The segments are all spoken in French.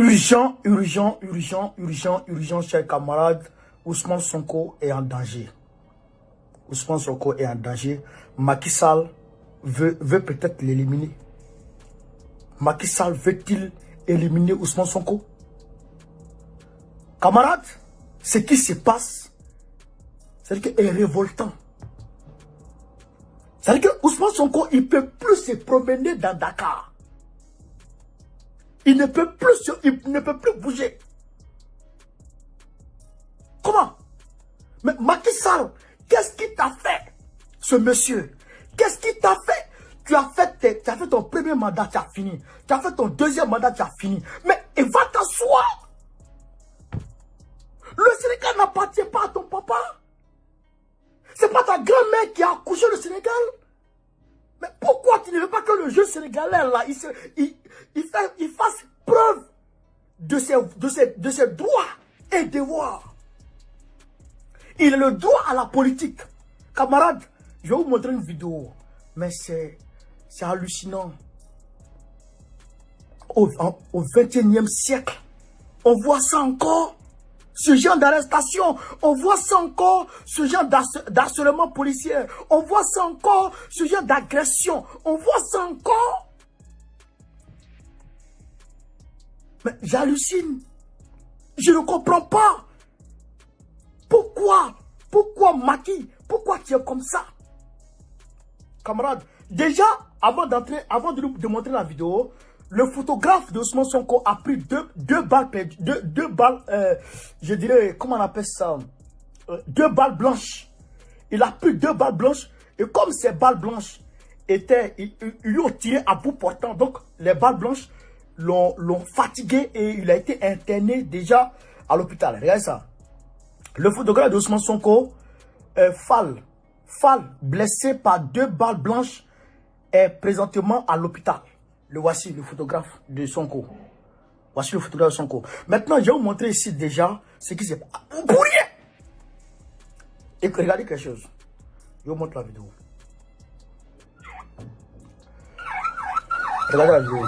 Urgent, urgent, urgent, urgent, urgent, chers camarades. Ousmane Sonko est en danger. Ousmane Sonko est en danger. Macky Sall veut peut-être l'éliminer. Macky Sall veut-il éliminer Ousmane Sonko? Camarades, ce qui se passe, c'est que est révoltant. C'est-à-dire que Ousmane Sonko, il ne peut plus se promener dans Dakar. Il ne peut plus bouger. Comment? Mais Macky Sall, qu'est-ce qu'il t'a fait, ce monsieur? Qu'est-ce qu'il t'a fait? Tu as fait ton premier mandat, tu as fini. Tu as fait ton deuxième mandat, tu as fini. Mais il va t'asseoir. Le Sénégal n'appartient pas à ton papa. C'est pas ta grand-mère qui a accouché le Sénégal. Mais pourquoi tu ne veux pas que le jeune sénégalais là, il fasse preuve de ses droits et devoirs? Il a le droit à la politique. Camarades, je vais vous montrer une vidéo. Mais c'est hallucinant. Au 21e siècle, on voit ça encore. Ce genre d'arrestation, on voit ça encore, ce genre d'harcèlement policier, on voit ça encore, ce genre d'agression, on voit ça encore. Mais j'hallucine. Je ne comprends pas. Pourquoi Macky? Pourquoi tu es comme ça? Camarade, déjà, avant de montrer la vidéo, le photographe de Ousmane Sonko a pris deux balles perdues, deux balles, je dirais, comment on appelle ça? 2 balles blanches. Il a pris 2 balles blanches. Et comme ces balles blanches ils lui ont tiré à bout portant, donc les balles blanches l'ont fatigué et il a été interné déjà à l'hôpital. Regardez ça. Le photographe de Ousmane Sonko, Fall, blessé par 2 balles blanches, est présentement à l'hôpital. Le voici, le photographe de Sonko. Voici le photographe de Sonko. Maintenant, je vais vous montrer ici déjà ce qui s'est passé. Pour rien! Et regardez quelque chose. Je vous montre la vidéo. Regardez la vidéo.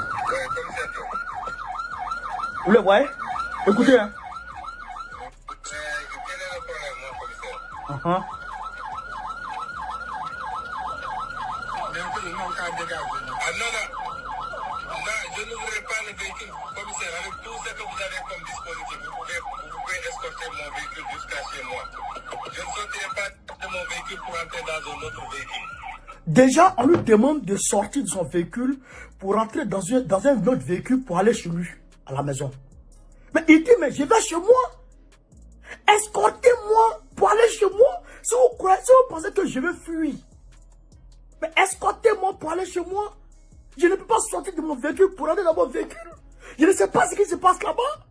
Vous le voyez? Écoutez, hein. Je n'ouvrirai pas le véhicule, commissaire, avec tout ce que vous avez comme dispositif. Vous pouvez escorter mon véhicule jusqu'à chez moi. Je ne sortirai pas de mon véhicule pour entrer dans un autre véhicule. Déjà, on lui demande de sortir de son véhicule pour entrer dans un autre véhicule pour aller chez lui, à la maison. Mais il dit, mais je vais chez moi. Escortez-moi pour aller chez moi. Si vous pensez que je vais fuir. Mais escortez-moi pour aller chez moi. Je ne peux pas sortir de mon véhicule pour aller dans mon véhicule. Je ne sais pas ce qui se passe là-bas.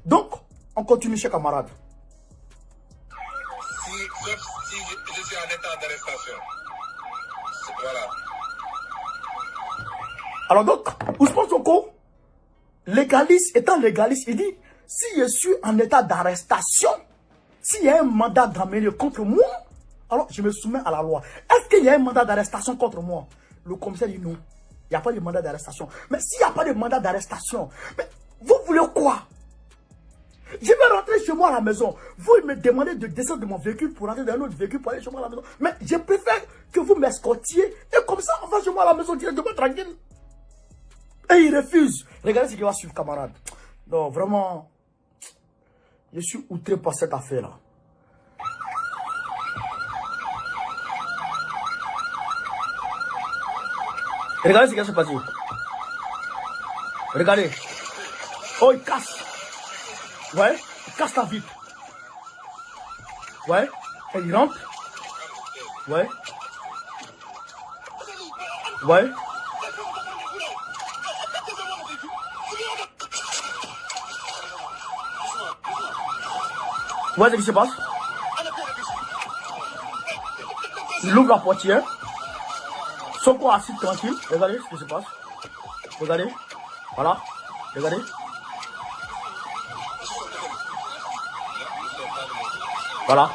Donc, on continue, chers camarades. Si je suis en état d'arrestation, voilà. Alors donc, Ousmane Sonko, étant légaliste, il dit, si je suis en état d'arrestation, s'il y a un mandat d'amener contre moi, alors je me soumets à la loi. Est-ce qu'il y a un mandat d'arrestation contre moi? Le commissaire dit non. Il n'y a pas de mandat d'arrestation. Mais s'il n'y a pas de mandat d'arrestation, mais vous voulez quoi? Je vais rentrer chez moi à la maison. Vous me demandez de descendre de mon véhicule pour rentrer dans un autre véhicule pour aller chez moi à la maison. Mais je préfère que vous m'escortiez et comme ça on va chez moi à la maison directement tranquille. Et il refuse. Regardez ce qui va suivre, camarade. Non, vraiment, je suis outré par cette affaire-là. Regardez ce qui va se passer. Regardez. Oh, il casse. Ouais, il casse la vitre. Ouais, et il rentre. Ouais. Ouais. Vous voyez ce qui se passe? Il ouvre la portière. Sonko assis tranquille. Regardez ce qui se passe. Regardez. Voilà. Regardez. Voilà.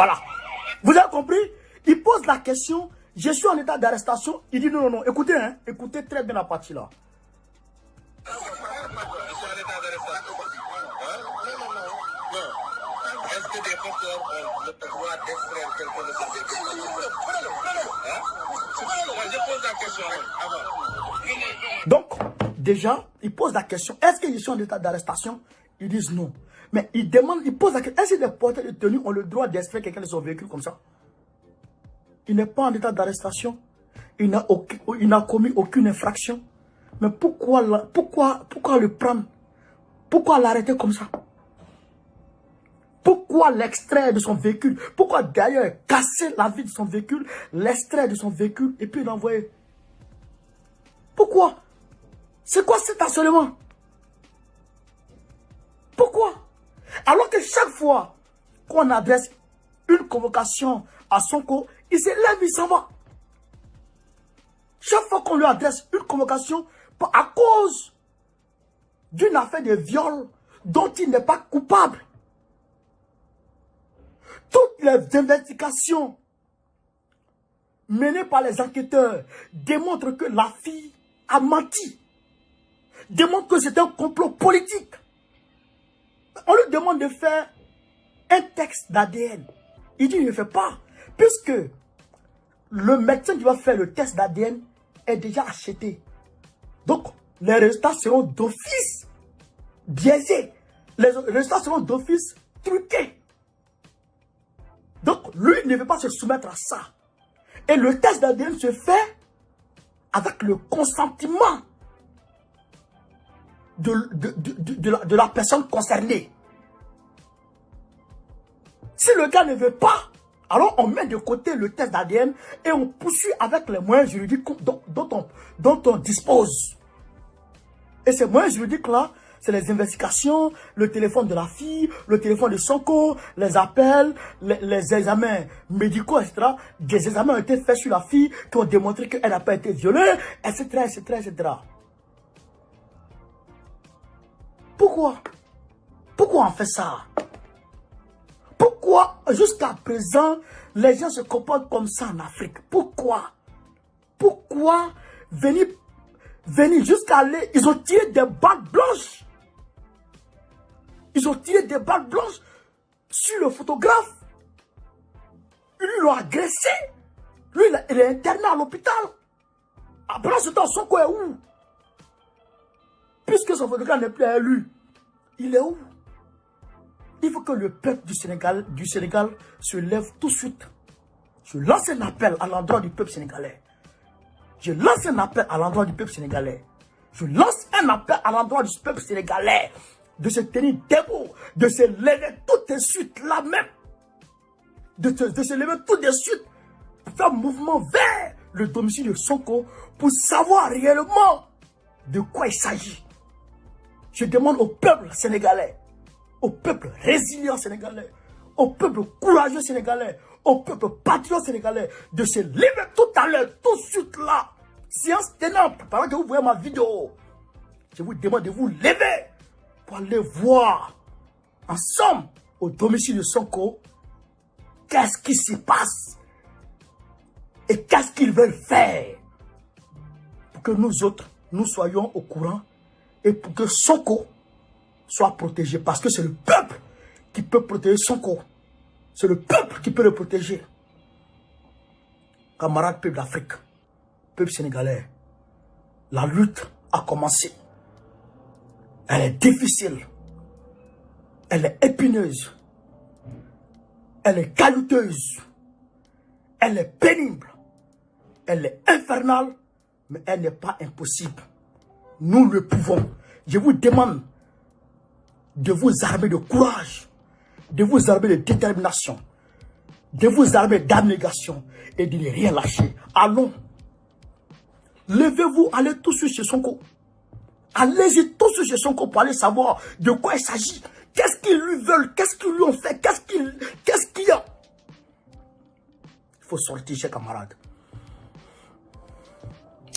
Voilà. Vous avez compris? Il pose la question, je suis en état d'arrestation. Il dit non, non, non. Écoutez, hein, écoutez très bien la partie là. Je suis en état d'arrestation. Non. Est-ce que des porteurs ont le droit d'extraire quelqu'un de ce véhicule? Moi, je pose la question avant. Donc, déjà, il pose la question, est-ce que je suis en état d'arrestation? Ils disent non. Mais il demande, il pose la question, est-ce que les porteurs de tenue ont le droit d'extraire quelqu'un de son véhicule comme ça? Il n'est pas en état d'arrestation. Il n'a commis aucune infraction. Mais pourquoi le prendre? Pourquoi l'arrêter comme ça? Pourquoi l'extraire de son véhicule? Pourquoi d'ailleurs casser la vie de son véhicule, l'extraire de son véhicule et puis l'envoyer? Pourquoi? C'est quoi cet harcèlement? Pourquoi? Alors que chaque fois qu'on adresse une convocation à Sonko, il se lève, il s'en va. Chaque fois qu'on lui adresse une convocation à cause d'une affaire de viol dont il n'est pas coupable. Toutes les investigations menées par les enquêteurs démontrent que la fille a menti. Démontrent que c'est un complot politique. On lui demande de faire un texte d'ADN. Il dit qu'il ne le fait pas. Puisque le médecin qui va faire le test d'ADN est déjà acheté. Donc, les résultats seront d'office biaisés. Les résultats seront d'office truqués. Donc, lui ne veut pas se soumettre à ça. Et le test d'ADN se fait avec le consentement de la personne concernée. Si le gars ne veut pas, alors on met de côté le test d'ADN et on poursuit avec les moyens juridiques dont on dispose. Et ces moyens juridiques-là, c'est les investigations, le téléphone de la fille, le téléphone de Sonko, les appels, les examens médicaux, etc. Des examens ont été faits sur la fille qui ont démontré qu'elle n'a pas été violée, etc., etc., etc. Pourquoi? Pourquoi on fait ça? Pourquoi jusqu'à présent les gens se comportent comme ça en Afrique? Pourquoi? Pourquoi venir jusqu'à aller, ils ont tiré des balles blanches. Ils ont tiré des balles blanches sur le photographe. Lui, ils l'ont agressé. Lui, il est interné à l'hôpital. Après ce temps, Sonko est où? Puisque son photographe n'est plus à lui, il est où? Il faut que le peuple du Sénégal se lève tout de suite. Je lance un appel à l'endroit du peuple sénégalais. Je lance un appel à l'endroit du peuple sénégalais. Je lance un appel à l'endroit du peuple sénégalais de se tenir debout, de se lever tout de suite là même. De se lever tout de suite pour faire un mouvement vers le domicile de Sonko pour savoir réellement de quoi il s'agit. Je demande au peuple sénégalais, au peuple résilient sénégalais, au peuple courageux sénégalais, au peuple patriote sénégalais de se lever tout à l'heure, tout de suite là. Séance tenante, pendant que vous voyez ma vidéo, je vous demande de vous lever pour aller voir ensemble au domicile de Sonko qu'est-ce qui se passe et qu'est-ce qu'ils veulent faire pour que nous autres, nous soyons au courant et pour que Sonko soit protégé. Parce que c'est le peuple qui peut protéger Sonko. C'est le peuple qui peut le protéger. Camarades peuple d'Afrique, peuple sénégalais, la lutte a commencé. Elle est difficile. Elle est épineuse. Elle est caillouteuse. Elle est pénible. Elle est infernale, mais elle n'est pas impossible. Nous le pouvons. Je vous demande de vous armer de courage, de vous armer de détermination, de vous armer d'abnégation et de ne rien lâcher. Allons. Levez-vous, allez tous chez Sonko. Allez-y tous chez Sonko pour aller savoir de quoi il s'agit. Qu'est-ce qu'ils lui veulent? Qu'est-ce qu'ils lui ont fait? Qu'est-ce qu'il y a? Il faut sortir, chers camarades.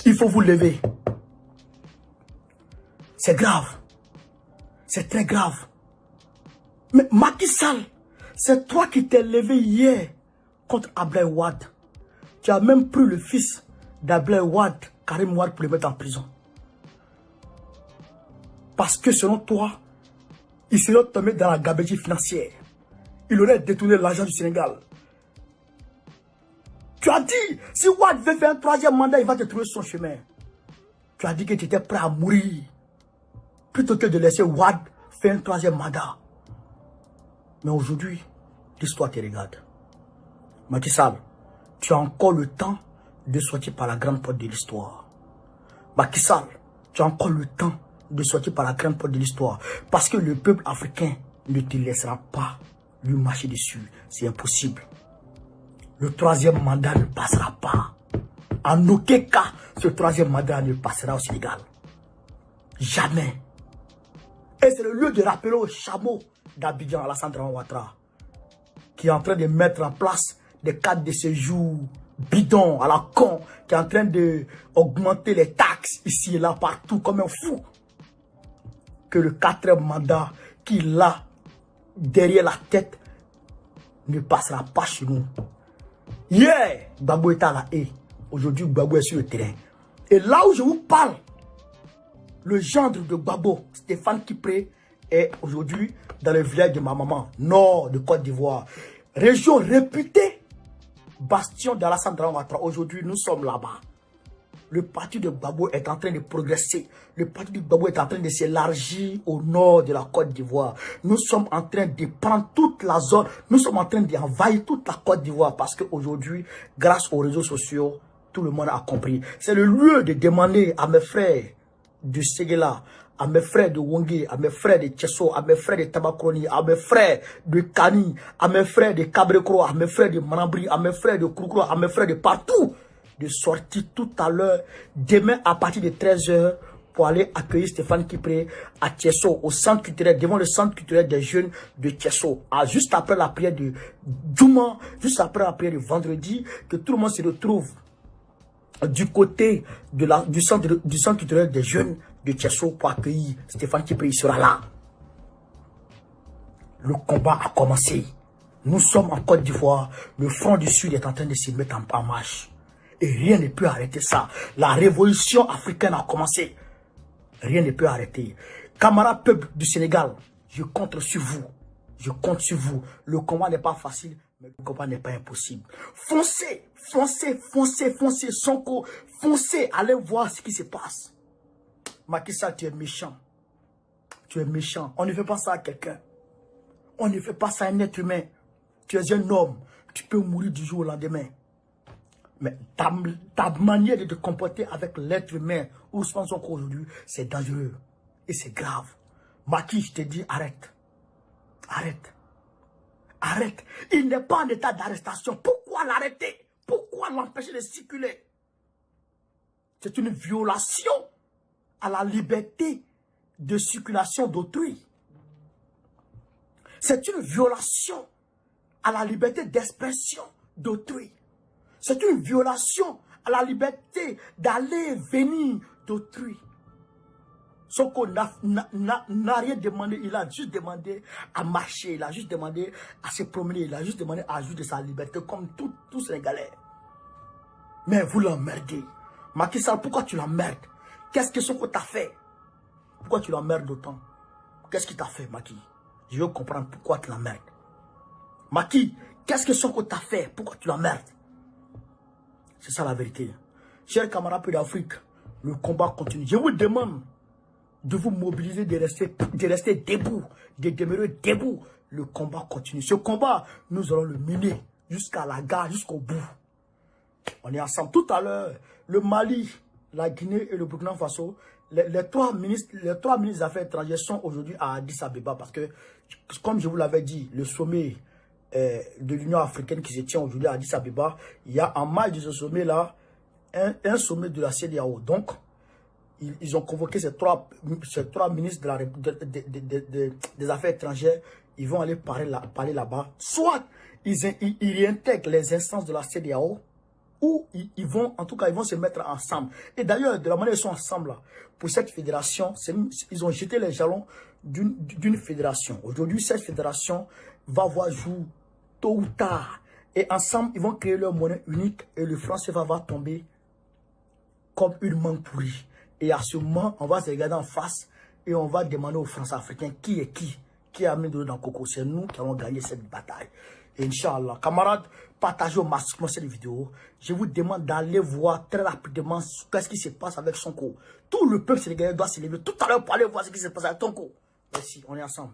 Il faut vous lever. C'est grave. C'est très grave. Mais Macky Sall, C'est toi qui t'es levé hier contre Ablaye Wade. Tu as même pris le fils d'Ablaye Wade, Karim Wade, pour le mettre en prison. Parce que selon toi, il serait tombé dans la gabegie financière. Il aurait détourné l'argent du Sénégal. Tu as dit, si Wade veut faire un troisième mandat, il va te trouver son chemin. Tu as dit que tu étais prêt à mourir. Plutôt que de laisser Wade faire un troisième mandat. Mais aujourd'hui, l'histoire te regarde. Macky Sall, tu as encore le temps de sortir par la grande porte de l'histoire. Macky Sall, tu as encore le temps de sortir par la grande porte de l'histoire. Parce que le peuple africain ne te laissera pas lui marcher dessus. C'est impossible. Le troisième mandat ne passera pas. En aucun cas, ce troisième mandat ne passera au Sénégal. Jamais. Et c'est le lieu de rappeler au chameau d'Abidjan, Alassane Dramane Ouattara, qui est en train de mettre en place des cadres de séjour bidons à la con, qui est en train d'augmenter les taxes ici et là, partout, comme un fou. Que le quatrième mandat qu'il a derrière la tête ne passera pas chez nous. Hier, Gbagbo était à la haie. Aujourd'hui, Gbagbo est sur le terrain. Et là où je vous parle, le gendre de Gbagbo, Stéphane Kipré, est aujourd'hui dans le village de ma maman, nord de Côte d'Ivoire. Région réputée, bastion d'Alassane Dramane Ouattara. Aujourd'hui, nous sommes là-bas. Le parti de Gbagbo est en train de progresser. Le parti de Gbagbo est en train de s'élargir au nord de la Côte d'Ivoire. Nous sommes en train de prendre toute la zone. Nous sommes en train d'envahir toute la Côte d'Ivoire parce qu'aujourd'hui, grâce aux réseaux sociaux, tout le monde a compris. C'est le lieu de demander à mes frères de Séguéla, à mes frères de Wongé, à mes frères de Tchesso, à mes frères de Tabakroni, à mes frères de Kani, à mes frères de Cabrekro, à mes frères de Manambri, à mes frères de Koukouro, à mes frères de partout, de sortir tout à l'heure, demain à partir de 13 h, pour aller accueillir Stéphane Kipré à Tchesso, au centre culturel, devant le centre culturel des jeunes de Tchesso, juste après la prière de Djouma, juste après la prière de vendredi, que tout le monde se retrouve du côté de du centre culturel des jeunes de Tchesso pour accueillir Stéphane Kipré. Il sera là. Le combat a commencé. Nous sommes en Côte d'Ivoire. Le front du Sud est en train de se mettre en marche. Et rien ne peut arrêter ça. La révolution africaine a commencé. Rien ne peut arrêter. Camarades peuple du Sénégal, je compte sur vous. Je compte sur vous. Le combat n'est pas facile, mais le combat n'est pas impossible. Foncez, foncez, foncez, foncez, Sonko, foncez, allez voir ce qui se passe. Macky Sall, tu es méchant. Tu es méchant. On ne fait pas ça à quelqu'un. On ne fait pas ça à un être humain. Tu es un homme. Tu peux mourir du jour au lendemain. Mais ta manière de te comporter avec l'être humain, Ousmane Sonko aujourd'hui, c'est dangereux. Et c'est grave. Macky, je te dis, arrête. Arrête. Arrête. Il n'est pas en état d'arrestation. Pourquoi l'arrêter? Pourquoi l'empêcher de circuler? C'est une violation à la liberté de circulation d'autrui. C'est une violation à la liberté d'expression d'autrui. C'est une violation à la liberté d'aller et venir d'autrui. Sonko n'a rien demandé, il a juste demandé à marcher, il a juste demandé à se promener, il a juste demandé à jouir de sa liberté comme tous Sénégalais. Mais vous l'emmerdez. Macky Sall, pourquoi tu l'emmerdes? Qu'est-ce que Sonko t'a fait? Pourquoi tu l'emmerdes autant? Qu'est-ce qu'il t'a fait, Macky? Je veux comprendre pourquoi tu l'emmerdes. Macky, qu'est-ce que Sonko t'a fait? Pourquoi tu l'emmerdes? C'est ça la vérité. Chers camarades d'Afrique, le combat continue. Je vous demande de vous mobiliser, de rester debout, de demeurer debout. Le combat continue. Ce combat, nous allons le mener jusqu'à la gare, jusqu'au bout. On est ensemble. Tout à l'heure, le Mali, la Guinée et le Burkina Faso, les trois ministres des Affaires étrangères sont aujourd'hui à Addis Abeba parce que, comme je vous l'avais dit, le sommet de l'Union africaine qui se tient aujourd'hui à Addis Abeba, il y a en marge de ce sommet-là un sommet de la CEDEAO. Donc, ils ont convoqué ces trois ministres des Affaires étrangères. Ils vont aller parler là-bas. Soit ils réintègrent les instances de la CEDEAO, où ils vont, en tout cas, ils vont se mettre ensemble. Et d'ailleurs, de la manière dont ils sont ensemble, là, pour cette fédération, ils ont jeté les jalons d'une fédération. Aujourd'hui, cette fédération va voir jour tôt ou tard. Et ensemble, ils vont créer leur monnaie unique et le franc CFA va tomber comme une mangue pourrie. Et à ce moment, on va se regarder en face et on va demander aux Français africains qui est qui a mis de l'eau dans le coco. C'est nous qui allons gagner cette bataille. Et Inch'Allah, camarades, partagez au maximum cette vidéo. Je vous demande d'aller voir très rapidement qu'est-ce qui se passe avec Sonko. Tout le peuple sénégalais doit se lever tout à l'heure pour aller voir ce qui se passe avec Sonko. Merci, on est ensemble.